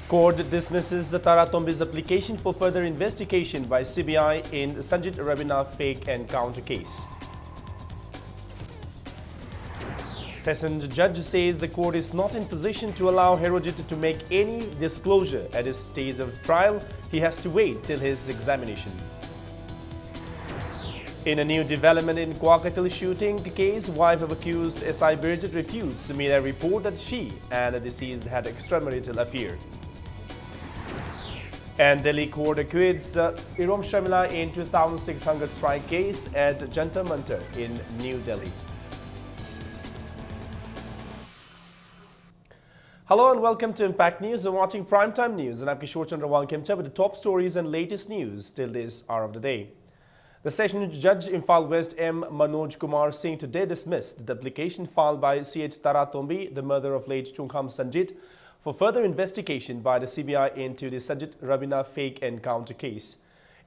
Court dismisses the Tara Tombi's application for further investigation by CBI in Sanjit Rabina fake encounter case. Sessions judge says the court is not in position to allow Herojit to make any disclosure at his stage of trial. He has to wait till his examination. In a new development in Kwakatil shooting case, wife of accused SI Birgit refutes media report that she and the deceased had extramarital affair. And Delhi court acquits Irom Shamila in 2006 hunger strike case at Jantar Mantar in New Delhi. Hello and welcome to Impact News. You're watching Primetime News and I'm Kishore Chandrawal Kemcha with the top stories and latest news till this hour of the day. The Sessions Judge in Imphal West M. Manoj Kumar Singh today dismissed the application filed by CH Tara Tombi, the mother of late Chungkham Sanjit, for further investigation by the CBI into the Sanjit Rabina fake encounter case.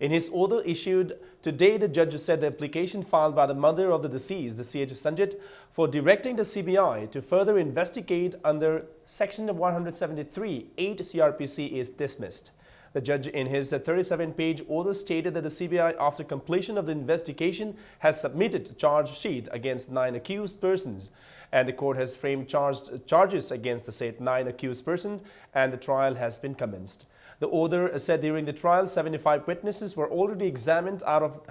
In his order issued today, the judge said the application filed by the mother of the deceased, the CH Sanjit, for directing the CBI to further investigate under Section 173(8) CRPC is dismissed. The judge in his 37-page order stated that the CBI, after completion of the investigation, has submitted a charge sheet against 9 accused persons, and the court has framed charges against the said 9 accused persons, and the trial has been commenced. The order said during the trial, 75 witnesses were already examined out of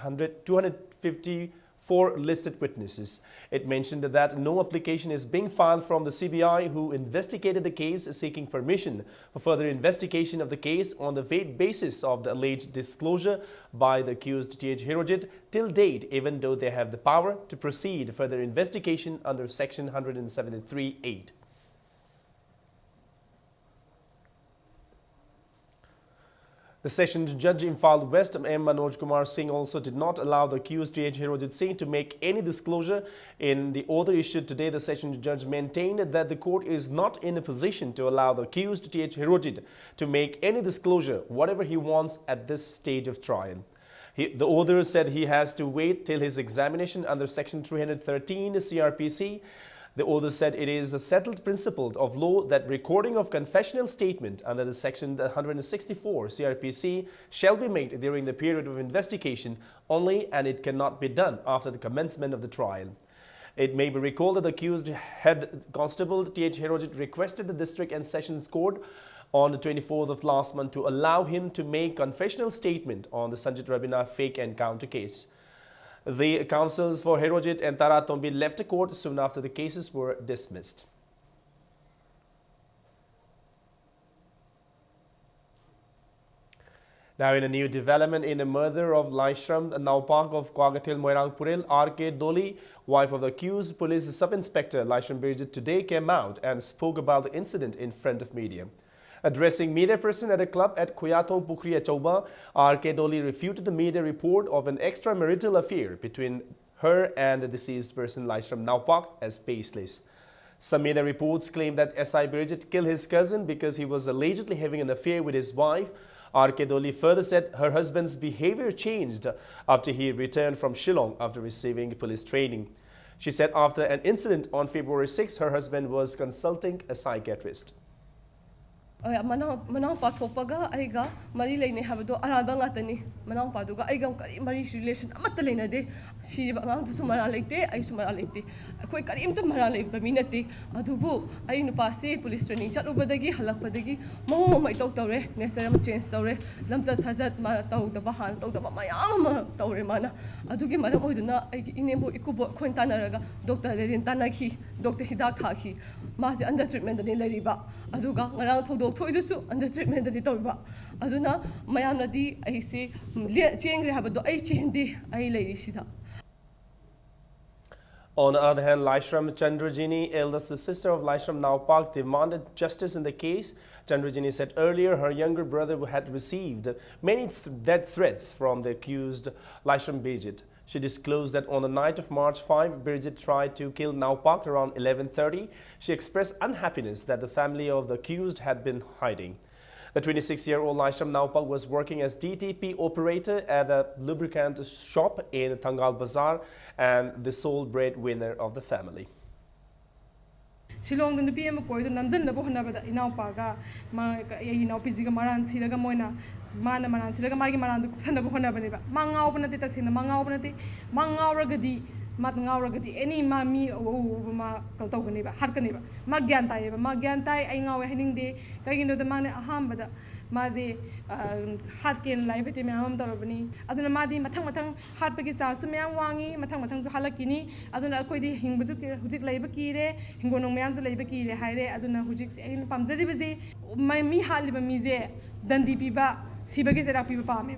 254 listed witnesses. It mentioned that no application is being filed from the CBI, who investigated the case, seeking permission for further investigation of the case on the vague basis of the alleged disclosure by the accused T.H. Herojit till date, even though they have the power to proceed further investigation under Section 173(8). The Sessions Judge in Imphal West M. Manoj Kumar Singh also did not allow the accused T.H. Herojit Singh to make any disclosure. In the order issued today, the Sessions Judge maintained that the court is not in a position to allow the accused T.H. Herojit to make any disclosure, whatever he wants at this stage of trial. The order said he has to wait till his examination under Section 313 CRPC. The order said it is a settled principle of law that recording of confessional statement under the Section 164 CRPC shall be made during the period of investigation only, and it cannot be done after the commencement of the trial. It may be recalled that the accused head constable T.H. Herojit requested the District and Sessions Court on the 24th of last month to allow him to make confessional statement on the Sanjit Rabina fake encounter case. The counsels for Herojit and Tara Tombi left the court soon after the cases were dismissed. Now, in a new development in the murder of Laishram Naupak of Kwagatil Moirangpuril, R.K. Doli, wife of the accused police sub-inspector Laishram Birgit, today came out and spoke about the incident in front of media. Addressing media person at a club at Kuyatong Pukri Achauba, R.K. Doli refuted the media report of an extramarital affair between her and the deceased person Laishram Naupak as baseless. Some media reports claim that SI Birgit killed his cousin because he was allegedly having an affair with his wife. R.K. Doli further said her husband's behavior changed after he returned from Shillong after receiving police training. She said after an incident on February 6, her husband was consulting a psychiatrist. Manang pathopaga aiga mari leine habdo araba ngatani manang paduga aiga kari mari relation amata leina de si bang du sumara leite ai sumara leite koi kari imta mara lei baminati adubu ai nu pasi police training chatlu badagi halakpadagi mo mai tore nature ma change tore lamcha sajat ma tau da bahan tau da mayam ma tore mana adugi maram oiduna ai inembo ikubo khointa naraga doctor lerin tanaki doctor hidak thaki ma se under treatment ni leriba aduga ngarang thodo under treatment the Torba. Aduna, Mayamadi, I say, Changri Habado, I chendi, I lady Shida. On the other hand, Laishram Chandrajini, eldest sister of Laishram Naupak, demanded justice in the case. Chandrajini said earlier her younger brother had received many death threats from the accused Laishram Birgit. She disclosed that on the night of March 5, Birgit tried to kill Naupak around 11:30. She expressed unhappiness that the family of the accused had been hiding. The 26-year-old Laishram Naupak was working as DTP operator at a lubricant shop in Tangal Bazaar and the sole breadwinner of the family. Shillong the PM Koi, the Namzan the Bohanabada, Inaupaga, Pisiga Maran, Siraga Moina, Mana Maran, Siraga Maran, the Kusana Bohanabaniba, Manga open at the Manga open at the Manga Ragadi. Matangawragati any mami ma kaltokaniba harkaniba magyantai ay ngaw hiningdi kagino the man ahambada mazi hatkin life iti mayam tarabani aduna madi matang hatpagi sa sumyang wangi matang su halakini aduna akoidi hingbuju hujik laiba kire hingonong mayam su laiba kire haire aduna hujik se in pamjari bizi mi haliba mize dandi piba sibagi sera piba pame.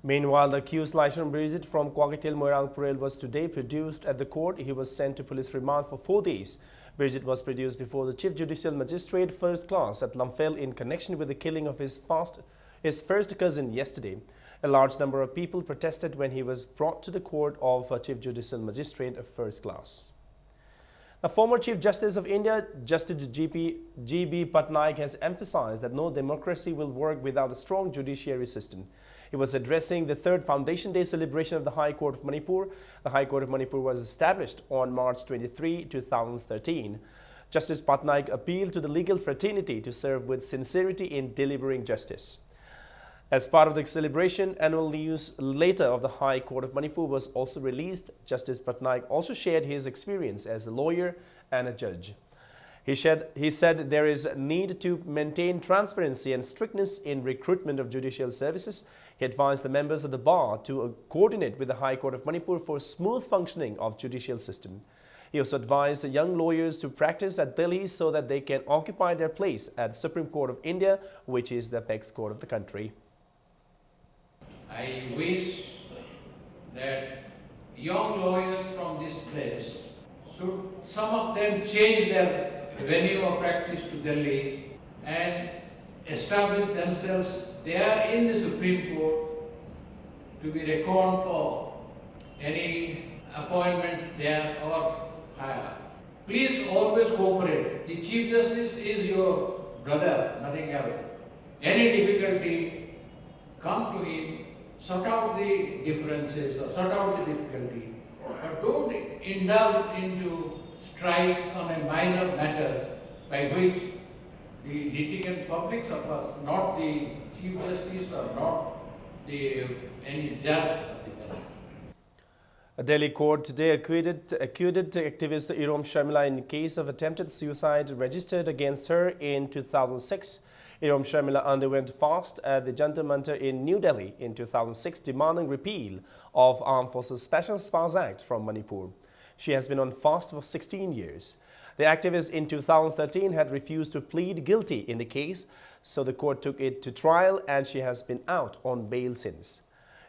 Meanwhile, the accused Laishon Bridget from Kwakitil Moirang Purel was today produced at the court. He was sent to police remand for 4 days. Bridget was produced before the Chief Judicial Magistrate First Class at Lamphel in connection with the killing of his first cousin yesterday. A large number of people protested when he was brought to the court of Chief Judicial Magistrate First Class. The former Chief Justice of India, Justice G.B. Patnaik, has emphasized that no democracy will work without a strong judiciary system. He was addressing the third Foundation Day celebration of the High Court of Manipur. The High Court of Manipur was established on March 23, 2013. Justice Patnaik appealed to the legal fraternity to serve with sincerity in delivering justice. As part of the celebration, annual news letter of the High Court of Manipur was also released. Justice Patnaik also shared his experience as a lawyer and a judge. He said there is a need to maintain transparency and strictness in recruitment of judicial services. He advised the members of the bar to coordinate with the High Court of Manipur for smooth functioning of judicial system. He also advised the young lawyers to practice at Delhi so that they can occupy their place at the Supreme Court of India, which is the apex court of the country. I wish that young lawyers from this place should, some of them change their venue of practice to Delhi and establish themselves there in the Supreme Court to be reckoned for any appointments there or higher. Please always cooperate. The Chief Justice is your brother, nothing else. Any difficulty, come to him, sort out the differences or sort out the difficulty. But don't indulge into strikes on a minor matter by which the litigant public suffers, not the Chief Justice or not any judge of the country. A Delhi court today acquitted activist Irom Sharmila in the case of attempted suicide registered against her in 2006. Irom Sharmila underwent fast at the Jantar Mantar in New Delhi in 2006, demanding repeal of Armed Forces Special Powers Act from Manipur. She has been on fast for 16 years. The activist in 2013 had refused to plead guilty in the case, so the court took it to trial and she has been out on bail since.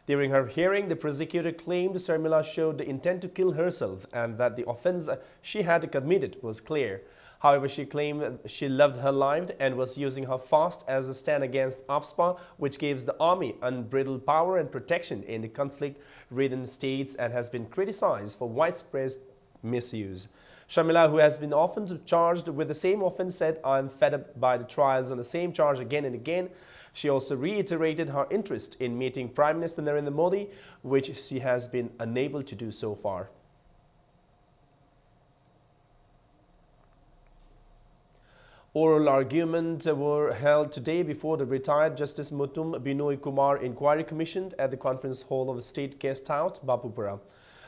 During her hearing, the prosecutor claimed Sharmila showed the intent to kill herself and that the offense she had committed was clear. However, she claimed she loved her life and was using her fast as a stand against APSPA, which gives the army unbridled power and protection in the conflict-ridden states and has been criticized for widespread misuse. Sharmila, who has been often charged with the same offense, said, "I am fed up by the trials on the same charge again and again." She also reiterated her interest in meeting Prime Minister Narendra Modi, which she has been unable to do so far. Oral arguments were held today before the retired Justice Mutum Binoy Kumar Inquiry Commission at the Conference Hall of the State Guest House, Bapupura.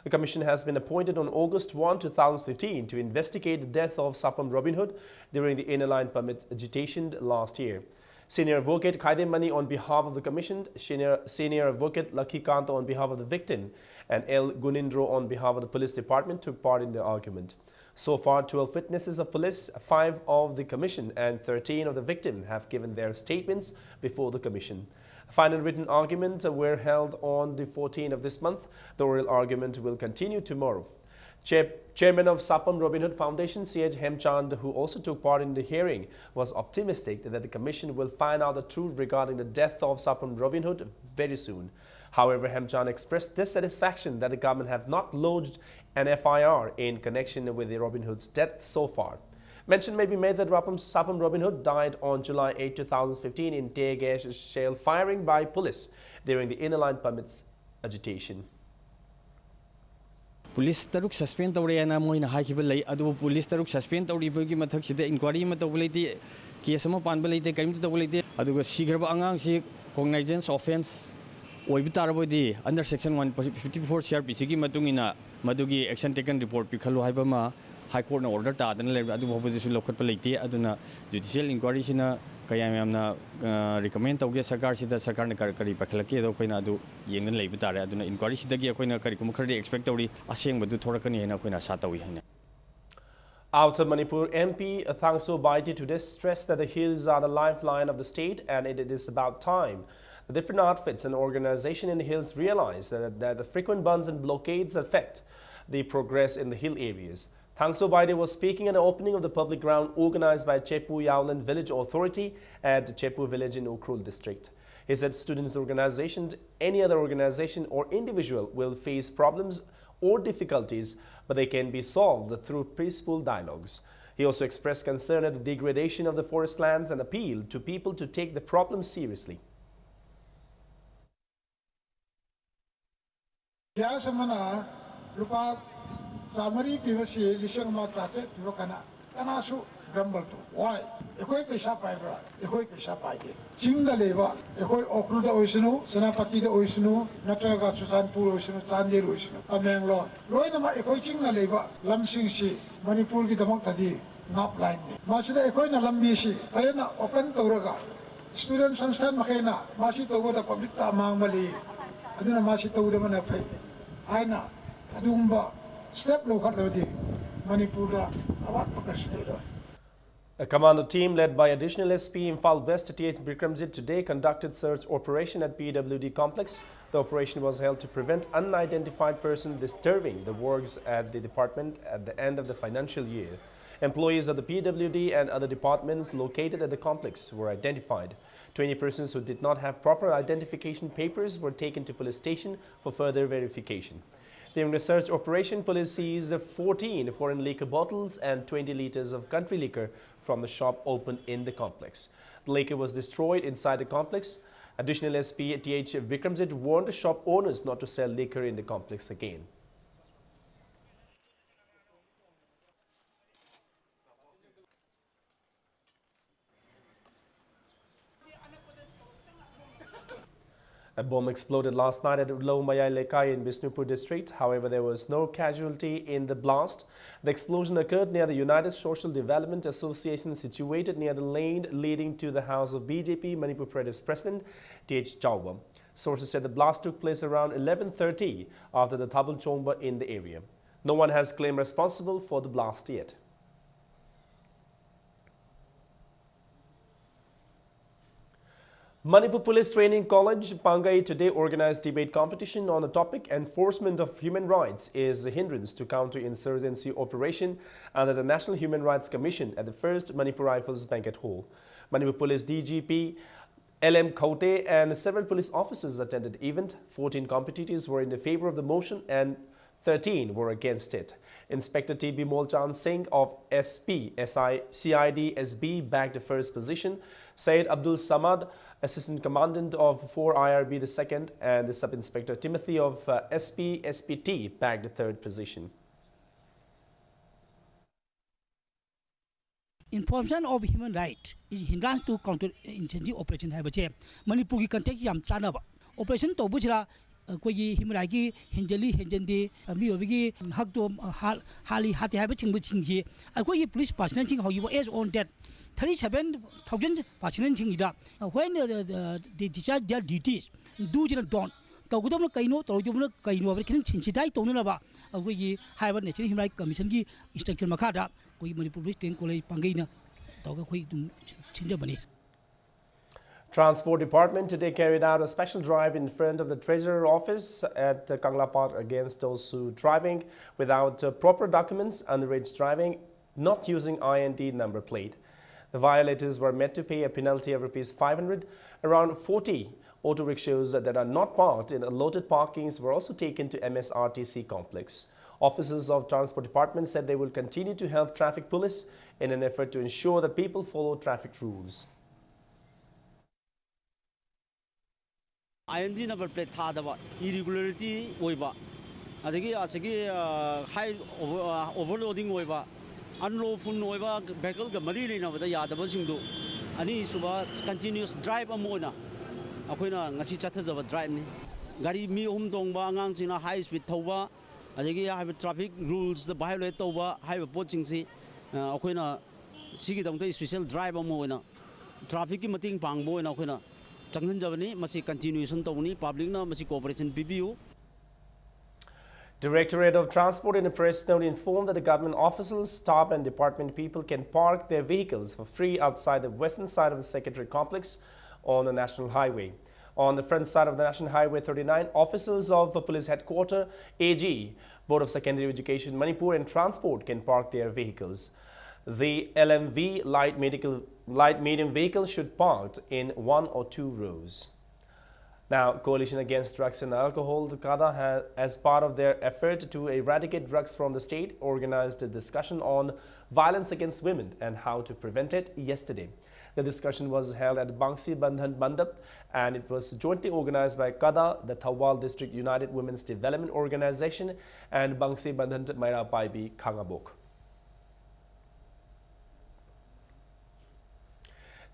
The commission has been appointed on August 1, 2015 to investigate the death of Sapam Robin Hood during the inner line permit agitation last year. Senior Advocate Khaidem Mani on behalf of the commission, Senior Advocate Lakhi Kanta on behalf of the victim, and L. Gunindro on behalf of the police department took part in the argument. So far, 12 witnesses of police, 5 of the commission and 13 of the victim have given their statements before the commission. A final written argument were held on the 14th of this month. The oral argument will continue tomorrow. Chairman of Sapam Robin Hood Foundation, C.H. Hemchand, who also took part in the hearing, was optimistic that the commission will find out the truth regarding the death of Sapam Robin Hood very soon. However, Hemchand expressed dissatisfaction that the government have not lodged an FIR in connection with the Robin Hood's death so far. Mention may be made that Sapam Robin Hood died on July 8, 2015 in tear gas shell firing by police during the inner line permits agitation. Police तरुक suspend तौरेना मोइना हाइखिबा लई अदु police तरुक suspend तौरिबगी मथक्सिदा inquiry म तौबा लेते केस अमा पानबा लेते करिमता तौबा लेते अदुगा सिग्रबा आंगांगसि कॉग्नाइजेंस ऑफेंस ओइबा तारबोदि अंडर सेक्शन 154 सीआरपीसी की मतुंगिना मदुगी एक्शन टेकन रिपोर्ट पिखलो हाइबमा हाई कोर्ट ना ऑर्डर तादन लेब अदु बबुदिसु लखतपा लेते अदुना जुडिशियल इंक्वायरी सिना कयामना रिकमेंड तौगे सरकार सिदा सरकार ने करी पखलके दो खोइना अदु येंगन लेब तारे अदुना इंक्वायरी सिदगी अखोइना करी कुम खरदे एक्सपेक्ट तौरी असेंगबदु थोरकनी हेना अखोइना सा तौई हैना. Out of Manipur, MP Thangso Baiti today stressed that the hills are the lifeline of the state and it is about time the different outfits and organizations in the hills realize that the frequent bans and blockades affect the progress in the hill areas. Thangso Baiti was speaking at the opening of the public ground organized by Chepu Yaulan Village Authority at Chepu Village in Ukhrul district. He said students' organizations, any other organization or individual will face problems or difficulties, but they can be solved through peaceful dialogues. He also expressed concern at the degradation of the forest lands and appealed to people to take the problem seriously. Samari pivasi lisang ma chase pivakana kanasu grumble to why ekoi pesa paibra ekoi pesa paide chingda leba ekoi okru da oisnu senapati da oisnu natraga susanpur oisnu chandel oisnu tamenglon loina ma ekoi chingna leba lamsing si manipur gi damak thadi nap line ni masida ekoi na lambi si ayana open tawraga student sansthan makena masi togo da public ta mangmali aduna masi togo da mana phai aina adumba step local lodi Manipur awak pakarshida. A commando team led by additional SP Imphal West TH Bikramjit today conducted search operation at PWD complex. The operation was held to prevent unidentified person disturbing the works at the department at the end of the financial year. Employees of the PWD and other departments located at the complex were identified. 20 persons who did not have proper identification papers were taken to police station for further verification. During the search operation, police seized 14 foreign liquor bottles and 20 liters of country liquor from the shop opened in the complex. The liquor was destroyed inside the complex. Additional SP TH Bikramjit warned the shop owners not to sell liquor in the complex again. A bomb exploded last night at Mayai Lekai in Bisnupur district. However, there was no casualty in the blast. The explosion occurred near the United Social Development Association situated near the lane leading to the house of BJP Manipur Pradesh President T.H. Chauba. Sources said the blast took place around 11:30 after the Thabul Chongba in the area. No one has claimed responsible for the blast yet. Manipur Police Training College, Pangai today organized debate competition on the topic enforcement of human rights is a hindrance to counter-insurgency operation under the National Human Rights Commission at the first Manipur Rifles Banquet Hall. Manipur Police DGP LM Khote and several police officers attended the event. 14 competitors were in the favor of the motion and 13 were against it. Inspector TB Molchan Singh of SP CID SB bagged the first position. Syed Abdul Samad, Assistant Commandant of 4 IRB the second, and the Sub-Inspector Timothy of SP SPT bagged the third position. Information of human rights is hindrance to counter-insurgency operation. Manipur ki context yam chanaba operation to bujra कोई हिमराई की हिंजली हिंजंदी मियोबी हक तो हाली हाथे HYBE चिंगबु चिंगी अखोई police personnel चिंग how as on date 37,000 personnel चिंगदा when they discharge their duties do जन डोंट तौगदम कइनो तौजम कइनो बे खिन छिनसिदाई तौनबा अखोई हाइब नेशनल ह्यूमन राइट कमीशन की इंस्ट्रक्शन मखादा कोई मणिपुर पुलिस ट्रेनिंग कॉलेज पंगैना तौगा कोई छिनजबनी. Transport Department today carried out a special drive in front of the Treasurer Office at Kangla Park against those who driving without proper documents, underage driving, not using IND number plate. The violators were made to pay a penalty of ₹500. Around 40 auto rickshaws that are not parked in allotted parkings were also taken to MSRTC complex. Officers of Transport Department said they will continue to help traffic police in an effort to ensure that people follow traffic rules. IND number plate thadaba irregularity oiba ꯑꯗꯒꯤ ꯑꯁꯤꯒꯤ ꯍꯥꯏ ꯑꯣꯚꯔꯂꯣꯗꯤꯡ ꯑꯣꯏꯕ unlawful ꯑꯣꯏꯕ ꯚꯦꯍꯤꯀꯜꯒ ꯃꯔꯤ ꯂꯩꯅꯕꯗ ꯌꯥꯗꯕꯁꯤꯡꯗꯨ ꯑꯅꯤꯁꯨꯕ continues drive ꯑꯃ ꯑꯣꯏꯅ ꯑꯩꯈꯣꯏꯅ ꯉꯁꯤ ꯆꯠꯊꯖꯕ ꯗ꯭ꯔꯥꯏꯕꯅꯤ ꯒꯥꯔꯤ ꯃꯤ 3 ꯇꯣꯡꯕ ꯑꯉꯥꯡꯁꯤꯡꯅ ꯍꯥꯏ ꯁ꯭ꯄꯤꯗ ꯊꯧꯕ ꯑꯗꯒꯤ ꯍꯥꯏꯕ ꯇ꯭ꯔꯥꯐꯤꯛ ꯔꯨꯜꯁꯇ ꯚꯥꯏꯑꯣꯂꯦꯠ ꯇꯧꯕ ꯍꯥꯏꯕ ꯄꯣꯠꯁꯤꯡꯁꯤ ꯑꯩꯈꯣꯏꯅ ꯁꯤꯒꯤꯗꯃꯛꯇ ꯁ꯭ꯄꯦꯁꯦꯜ ꯗ꯭ꯔꯥꯏꯕ ꯑꯃ ꯑꯣꯏꯅ ꯇ꯭ꯔꯥꯐꯤꯛꯀꯤ ꯃꯇꯦꯡ ꯄꯥꯡꯕ ꯑꯣꯏꯅ ꯑꯩꯈꯣꯏꯅ ꯆꯪꯍꯟꯖꯕꯅꯤ ꯃꯁꯤ ꯀꯟꯇꯤꯅ꯭ꯌꯨꯁꯟ ꯇꯧꯕꯅꯤ ꯄꯕ꯭ꯂꯤꯛꯅ ꯃꯁꯤ ꯀooperation ꯄꯤꯕꯤꯌꯨ. Directorate of Transport in a press note informed that the government officials, staff and department people can park their vehicles for free outside the western side of the Secretariat complex on the National Highway. On the front side of the National Highway 39, officers of the police headquarters, AG, Board of Secondary Education, Manipur and Transport can park their vehicles. The LMV light medium vehicles should parked in 1 or 2 rows. Now, Coalition Against Drugs and Alcohol, the CADA, as part of their effort to eradicate drugs from the state, organized a discussion on violence against women and how to prevent it yesterday. The discussion was held at Bangsi Bandhan Mandap and it was jointly organized by CADA, the Thawal District United Women's Development Organization and Bangsi Bandhan Maira Paibi Khangabok.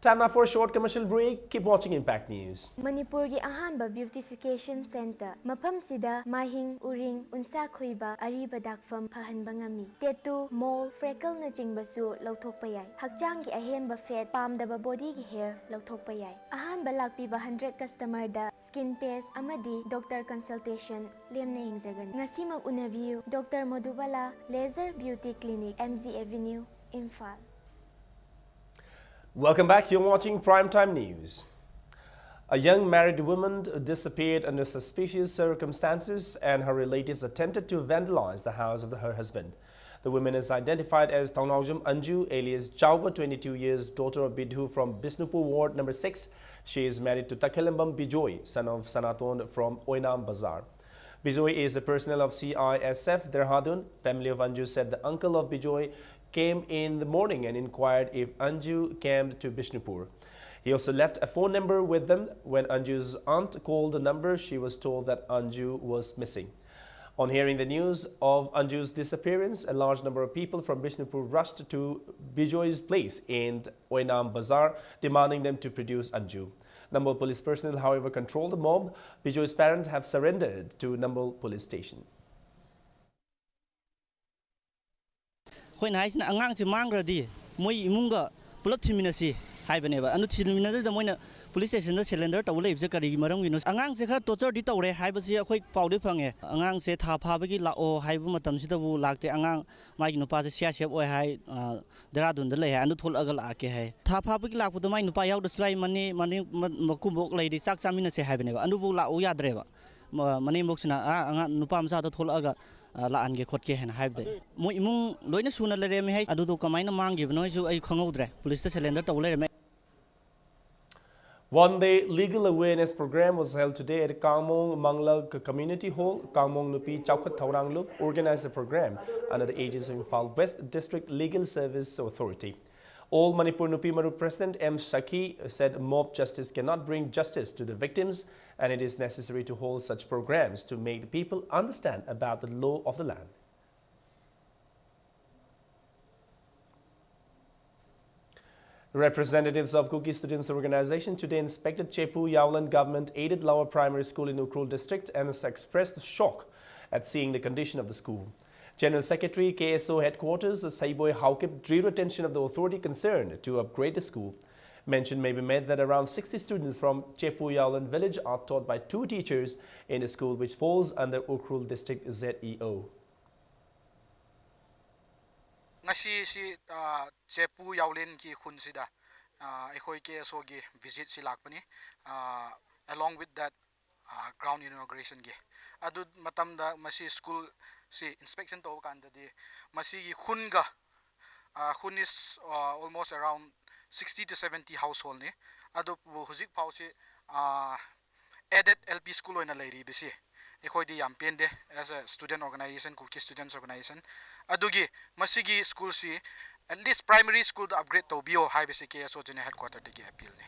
Time now for a short commercial break. Keep watching Impact News. Manipur gi ahanba beautification center mafam sida mahing uring unsa khoiba ariba dakfam phahanba ngami tattoo mole freckle na chingbasu lauthokpa yai hakchang gi ahenba fat pamdaba body gi hair lauthokpa yai ahanba lakpiba 100 customer da skin test amadi doctor consultation lemna hingjagan ngasimag unabiu Dr. Madhubala Laser Beauty Clinic, MZ Avenue, Imphal. Welcome back. You're watching Primetime News. A young married woman disappeared under suspicious circumstances and her relatives attempted to vandalize the house of her husband. The woman is identified as Thongnaugjam Anju alias Chauba, 22 years, daughter of Bidhu from Bisnupur Ward number 6. She is married to Takilambam Bijoy, son of Sanaton from Oinam Bazar. Bijoy is a personnel of CISF Dehradun. Family of Anju said the uncle of Bijoy came in the morning and inquired if Anju came to Bishnupur. He also left a phone number with them. When Anju's aunt called the number, she was told that Anju was missing. On hearing the news of Anju's disappearance, a large number of people from Bishnupur rushed to Bijoy's place in Oinam Bazar, demanding them to produce Anju. Nambol police personnel, however, controlled the mob. Bijoy's parents have surrendered to Nambol police station. When I say angang si mangradi, moi imunga pulap thiminasi haibaneba. Anu thiminada moina police station da cylinder tawle ibse kari maram gino. Angang se khar torture di tawre haibasi akhoi pawde phange. Angang se tha phabagi lao haibu matam sida bu lakte angang mai nupa se sia sep oi hai Dehradun da lei hai anu thol agal ake hai. Tha phabagi lakpu da mai nupa yaw da slai mani makumbok lei di chak chamina se haibaneba. Anu bu lao yadreba. Mani moksina angang nupa amsa da thol aga la ange khotke hen haibde mo imung loina suna lere me hai adu to kamaina mangi bnoi su ai khangudre police ta cylinder tawle me. One day legal awareness program was held today at Kangmong Mangla Community Hall. Kangmong Nupi Chaukat Thaurangluk organized the program under the aegis of Imphal West District Legal Service Authority. All Manipur Nupi Maru President M. Shaki said mob justice cannot bring justice to the victims and it is necessary to hold such programs to make the people understand about the law of the land. Representatives of Kuki Students Organization today inspected Chepu Yaulan government-aided lower primary school in Ukhrul district and has expressed shock at seeing the condition of the school. General Secretary KSO Headquarters Saiboy Haukip drew attention of the authority concerned to upgrade the school. Mention may be made that around 60 students from Chepu Yaulan village are taught by 2 teachers in the school which falls under Ukhrul district ZEO. Ngasi si Chepu Yaulan ki khun sida ekhoi KSO gi visit si lakpani along with that ground inauguration gi adu matam da masi school si inspection to kanda di masi gi khun ga khun is almost around 60 to 70 household ni adu huzik pau si added LP school oina leiri bisi ekhoi di yam pende as a student organization Kuki students organization adugi masigi school si at least primary school to upgrade to bio high basic KSO general headquarters de appeal ni.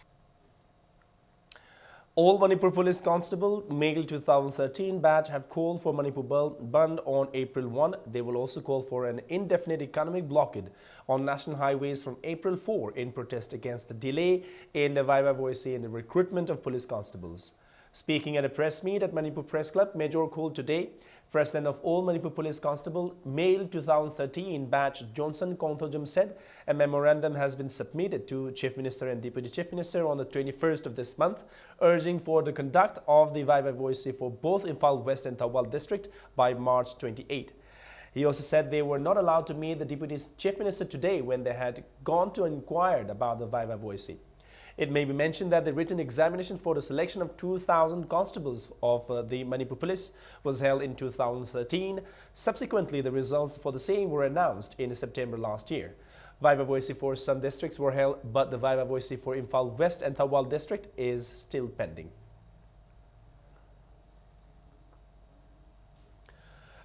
All Manipur Police Constable Male 2013 batch have called for Manipur Band on April 1. They will also call for an indefinite economic blockade on national highways from April 4 in protest against the delay in the Viva Voice in the recruitment of police constables. Speaking at a press meet at Manipur Press Club, Major called today, President of All Manipur Police Constable Male 2013 batch Johnson Konthojum said a memorandum has been submitted to Chief Minister and Deputy Chief Minister on the 21st of this month, urging for the conduct of the Viva Voice for both Imphal West and Thawal district by March 28. He also said they were not allowed to meet the Deputy Chief Minister today when they had gone to inquire about the Viva Voice. It may be mentioned that the written examination for the selection of 2,000 constables of the Manipur Police was held in 2013. Subsequently, the results for the same were announced in September last year. Viva Voice for some districts were held, but the Viva Voice for Imphal West and Thawal district is still pending.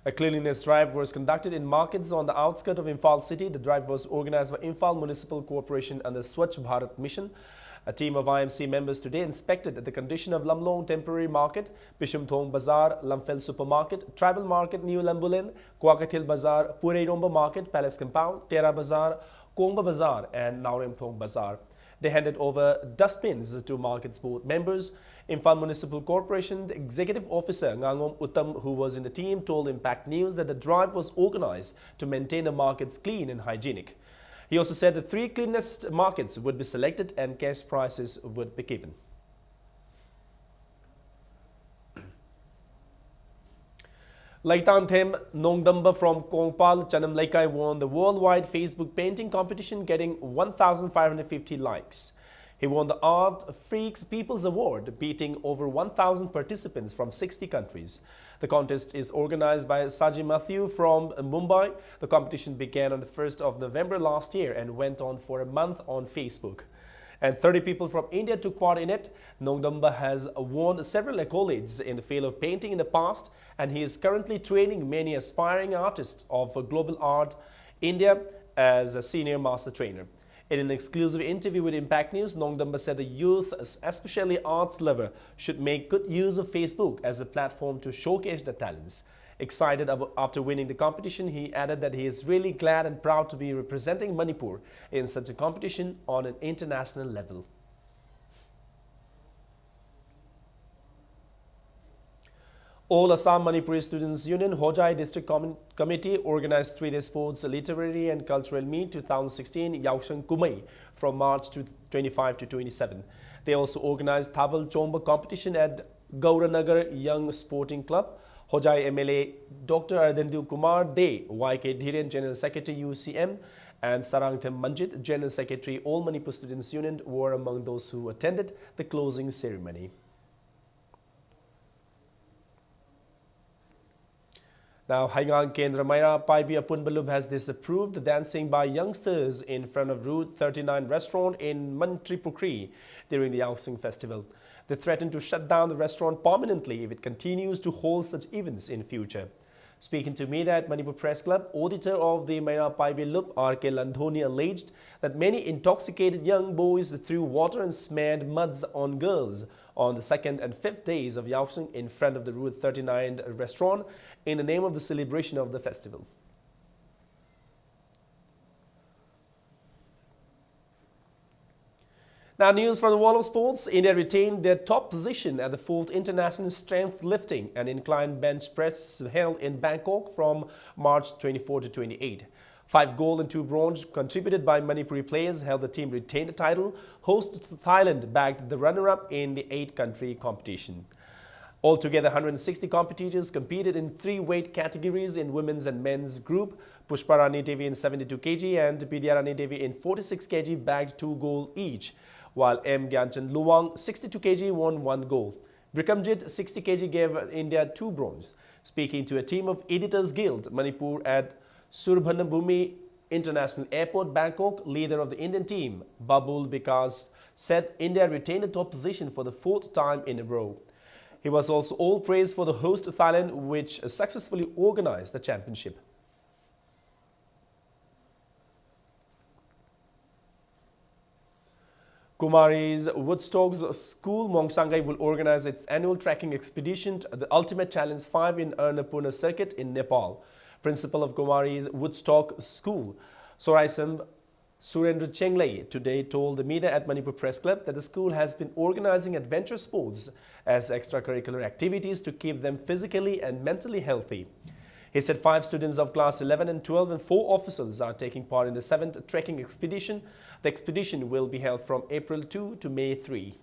A cleanliness drive was conducted in markets on the outskirts of Imphal city. The drive was organized by Imphal Municipal Corporation and the Swachh Bharat Mission. A team of IMC members today inspected the condition of Lamlong Temporary Market, Bishumthong Bazaar, Lamphel Supermarket, Tribal Market New Lambulen, Kwakathil Bazaar, Pureiromba Market, Palace Compound, Tera Bazaar, Kongba Bazaar and Nauremthong Bazaar. They handed over dustbins to markets board members. Imphal Municipal Corporation Executive Officer Ngangom Uttam, who was in the team, told Impact News that the drive was organized to maintain the markets clean and hygienic. He also said the 3 cleanest markets would be selected and cash prizes would be given. Laitan Them Nongdamba from Kongpal Chanam Laikai won the worldwide Facebook painting competition, getting 1,550 likes. He won the Art Freaks People's Award, beating over 1,000 participants from 60 countries. The contest is organized by Saji Matthew from Mumbai. The competition began on the 1st of November last year and went on for a month on Facebook. And 30 people from India took part in it. Nongdamba has won several accolades in the field of painting in the past, and he is currently training many aspiring artists of Global Art India as a senior master trainer. In an exclusive interview with Impact News, Nongdamba said the youth, especially arts lover, should make good use of Facebook as a platform to showcase their talents. Excited after winning the competition, he added that he is really glad and proud to be representing Manipur in such a competition on an international level. All Assam Manipuri Students Union Hojai District Committee organized 3-day sports, literary and cultural meet 2016 Yaosheng Kumai from March 25 to 27. They also organized Thabal Chomba competition at Gauranagar Young Sporting Club. Hojai MLA Dr. Ardhendu Kumar De, YK Dhiren General Secretary UCM and Sarangthem Manjit General Secretary All Manipur Students Union were among those who attended the closing ceremony. Now, Haingang Kendra Maira Paibi Apunbalub has disapproved the dancing by youngsters in front of Route 39 restaurant in Mantripukri during the Yaosheng festival. They threatened to shut down the restaurant permanently if it continues to hold such events in future. Speaking to media at Manipur Press Club, auditor of the Maira Paibi Lup, R.K. Landhoni, alleged that many intoxicated young boys threw water and smeared muds on girls on the 2nd and 5th days of Yaosheng in front of the Route 39 restaurant in the name of the celebration of the festival. Now, news from the world of sports. India retained their top position at the 4th International Strength Lifting and Incline Bench Press held in Bangkok from March 24 to 28. 5 gold and 2 bronze contributed by Manipuri players helped the team retain the title. Hosts Thailand bagged the runner-up in the 8-country competition. Altogether, 160 competitors competed in 3 weight categories in women's and men's group. Pushparani Devi in 72 kg and Bidyarani Devi in 46 kg bagged 2 gold each, while M. Gyanchan Luwang 62 kg won 1 gold. Brikamjit 60 kg gave India 2 bronze. Speaking to a team of Editors Guild, Manipur at Surbhanabhumi International Airport, Bangkok, leader of the Indian team, Babul Bikas, said India retained the top position for the 4th time in a row. He was also all praised for the host Thailand, which successfully organized the championship. Kumari's Woodstock's school Mongsangai will organize its annual trekking expedition to the Ultimate Challenge 5 in Annapurna Circuit in Nepal. Principal of Kumari's Woodstock School, Soraisam Surendra Chenglei, today told the media at Manipur Press Club that the school has been organizing adventure sports as extracurricular activities to keep them physically and mentally healthy. He said 5 students of class 11 and 12 and 4 officers are taking part in the 7th trekking expedition. The expedition will be held from April 2 to May 3.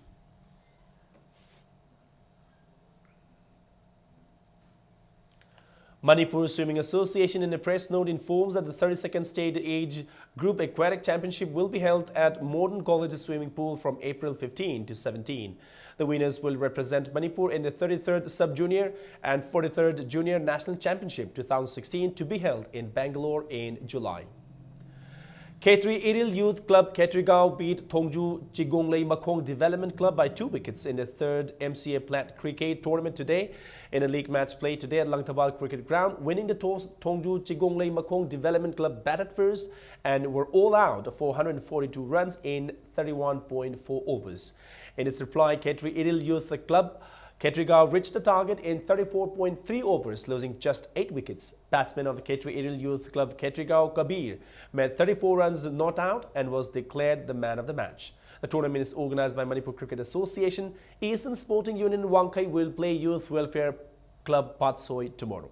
Manipur Swimming Association in a press note informs that the 32nd State Age Group Aquatic Championship will be held at Modern College Swimming Pool from April 15 to 17. The winners will represent Manipur in the 33rd Sub-Junior and 43rd Junior National Championship 2016 to be held in Bangalore in July. Khetri Iril Youth Club Khetrigao beat Thongju Chigonglei Makhong Development Club by 2 wickets in the 3rd MCA Plat Cricket Tournament today. In a league match played today at Langtabal Cricket Ground, winning the toss, Thongju Chigonglei Makhong Development Club batted first and were all out for 142 runs in 31.4 overs. In its reply, Khetri Iril Youth Club Khetrigao reached the target in 34.3 overs, losing just 8 wickets. Batsman of Khetri Iril Youth Club Khetrigao, Kabir, made 34 runs not out and was declared the man of the match. The tournament is organized by Manipur Cricket Association. Eastern Sporting Union Wangkai will play Youth Welfare Club Patsoi tomorrow.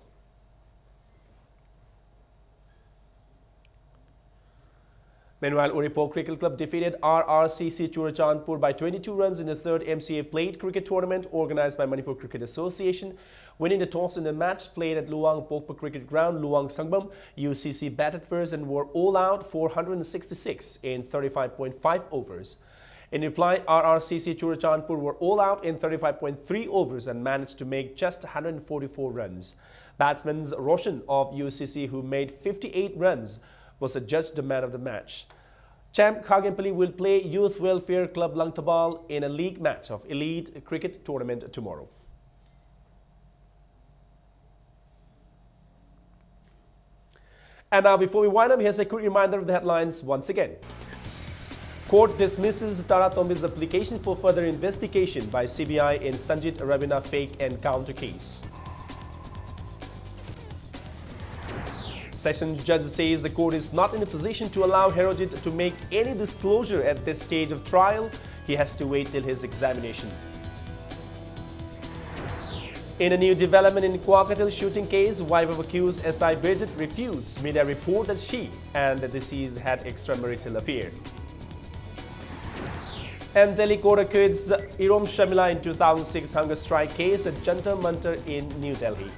Meanwhile, Uripur Cricket Club defeated RRCC Churachandpur by 22 runs in the 3rd MCA Plate Cricket Tournament organized by Manipur Cricket Association. Winning the toss in the match played at Luang Pokpa Cricket Ground, Luang Sangbam, UCC batted first and were all out for 166 in 35.5 overs. In reply, RRCC Churachandpur were all out in 35.3 overs and managed to make just 144 runs. Batsman Roshan of UCC, who made 58 runs, was adjudged the man of the match. Champ Khagenpally will play Youth Welfare Club Langtabal in a league match of Elite Cricket Tournament tomorrow. And now, before we wind up, here's a quick reminder of the headlines once again. Court dismisses Tara Tombi's application for further investigation by CBI in Sanjit Ravina fake encounter case. Session judge says the court is not in a position to allow Herojit to make any disclosure at this stage of trial. He has to wait till his examination. In a new development in Kwakatil shooting case, wife of accused SI Bridget refutes media report that she and the deceased had extramarital affair. And Delhi court acquits Irom Shamila in 2006 hunger strike case at Jantar Mantar in New Delhi.